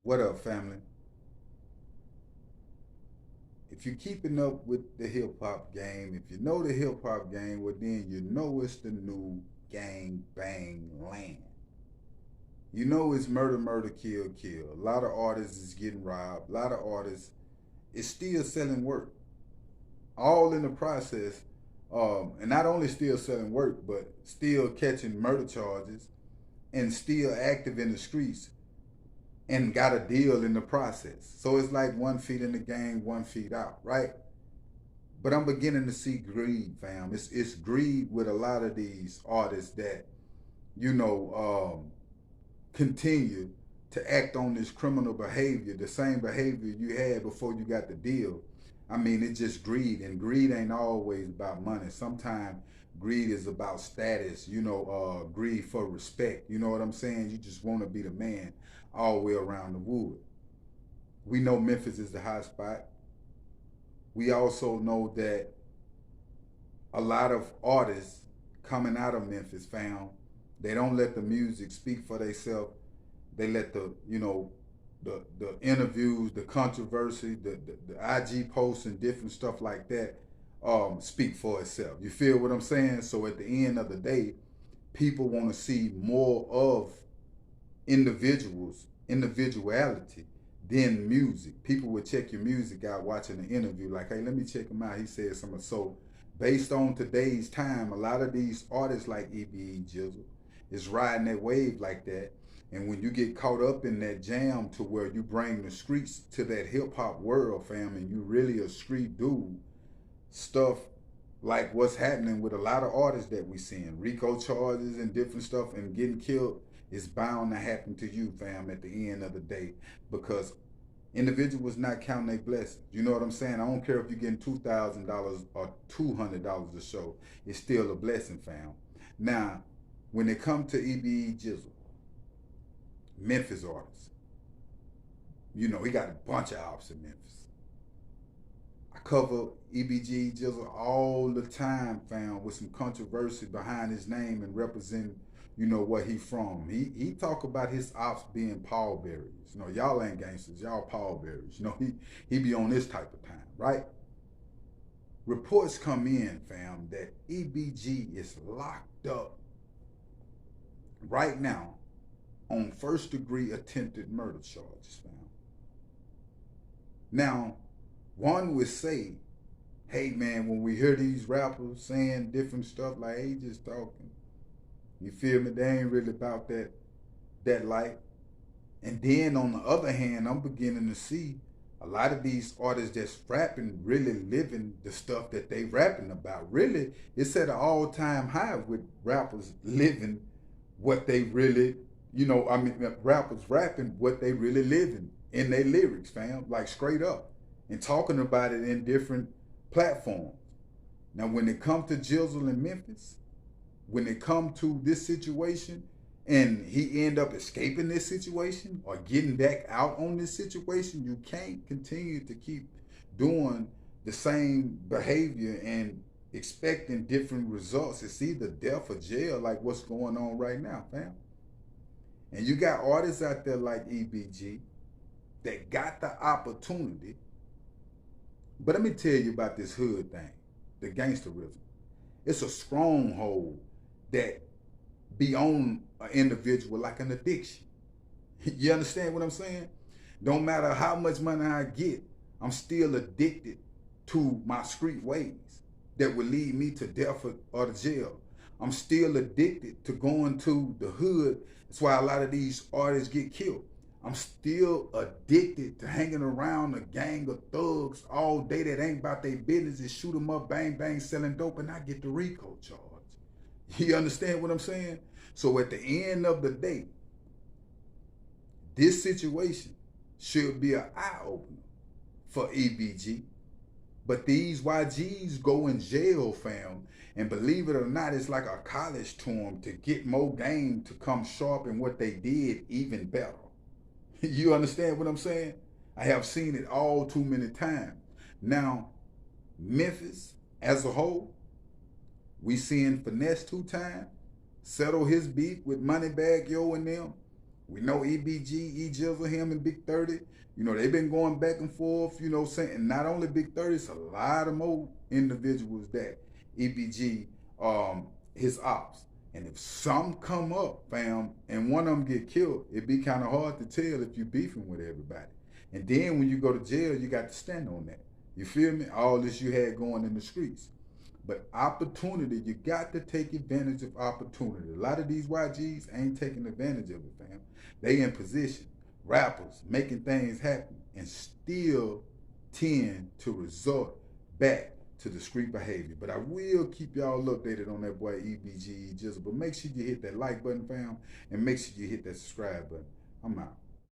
What up, family? If you're keeping up with the hip hop game, if you know the hip hop game, well, then you know it's the new gang bang land. You know it's murder, murder, kill, kill. A lot of artists is getting robbed. A lot of artists is still selling work, all in the process. And not only still selling work, but still catching murder charges and still active in the streets and got a deal in the process. So it's like 1 feet in the game, 1 feet out, right? But I'm beginning to see greed, fam. It's greed with a lot of these artists that you know continue to act on this criminal behavior, the same behavior you had before you got the deal. I mean, it's just greed, and greed ain't always about money. Sometimes greed is about status. Greed for respect. You know what I'm saying? You just want to be the man all the way around the wood. We know Memphis is the hot spot. We also know that a lot of artists coming out of Memphis found they don't let the music speak for themselves. They let the interviews, the controversy, the IG posts and different stuff like that speak for itself. You feel what I'm saying? So at the end of the day, people want to see more of individuality than music. People would check your music out watching the interview, like, hey, let me check him out. He said something. So based on today's time, a lot of these artists like Ejizzle is riding that wave like that. And when you get caught up in that jam to where you bring the streets to that hip hop world, fam, and you really a street dude, stuff like what's happening with a lot of artists that we seeing, RICO charges and different stuff and getting killed, is bound to happen to you, fam, at the end of the day, because individuals not counting their blessings. You know what I'm saying? I don't care if you're getting $2,000 or $200 a show, it's still a blessing, fam. Now, when it comes to Ejizzle, Memphis artists, he got a bunch of ops in Memphis. I cover EBG Jizzle all the time, fam, with some controversy behind his name and representing, what he from. He talk about his ops being pallbearers. Y'all ain't gangsters, y'all pallbearers. He be on this type of time, right? Reports come in, fam, that EBG is locked up right now on first degree attempted murder charges, fam. Now, one would say, hey man, when we hear these rappers saying different stuff like, hey, just talking, you feel me? They ain't really about that life. And then on the other hand, I'm beginning to see a lot of these artists that's rapping really living the stuff that they rapping about. Really, it's at an all-time high with rappers living what they really, rappers rapping what they really living in their lyrics, fam, like straight up, and talking about it in different platforms. Now, when it comes to Jizzle in Memphis, when it comes to this situation, and he end up escaping this situation or getting back out on this situation, you can't continue to keep doing the same behavior and expecting different results. It's either death or jail, like what's going on right now, fam. And you got artists out there like EBG that got the opportunity. But let me tell you about this hood thing, the gangsterism. It's a stronghold that be on an individual like an addiction. You understand what I'm saying? Don't matter how much money I get, I'm still addicted to my street ways that would lead me to death or to jail. I'm still addicted to going to the hood. That's why a lot of these artists get killed. I'm still addicted to hanging around a gang of thugs all day that ain't about their business and shoot them up, bang, bang, selling dope, and I get the RICO charge. You understand what I'm saying? So at the end of the day, this situation should be an eye opener for EBG. But these YGs go in jail, fam. And believe it or not, it's like a college to them to get more game to come sharp in what they did even better. You understand what I'm saying? I have seen it all too many times. Now, Memphis as a whole, we seeing Finesse 2 times settle his beef with Moneybag Yo and them. We know EBG, Ejizzle, him and Big 30. You know, they've been going back and forth, you know, saying, and not only Big 30, it's a lot of more individuals that EBG, his ops. And if some come up, fam, and one of them get killed, it'd be kind of hard to tell if you beefing with everybody. And then when you go to jail, you got to stand on that. You feel me? All this you had going in the streets. But opportunity, you got to take advantage of opportunity. A lot of these YGs ain't taking advantage of it, fam. They in position, rappers making things happen, and still tend to resort back to the street behavior. But I will keep y'all updated on that boy EBG Ejizzle. But make sure you hit that like button, fam, and make sure you hit that subscribe button. I'm out.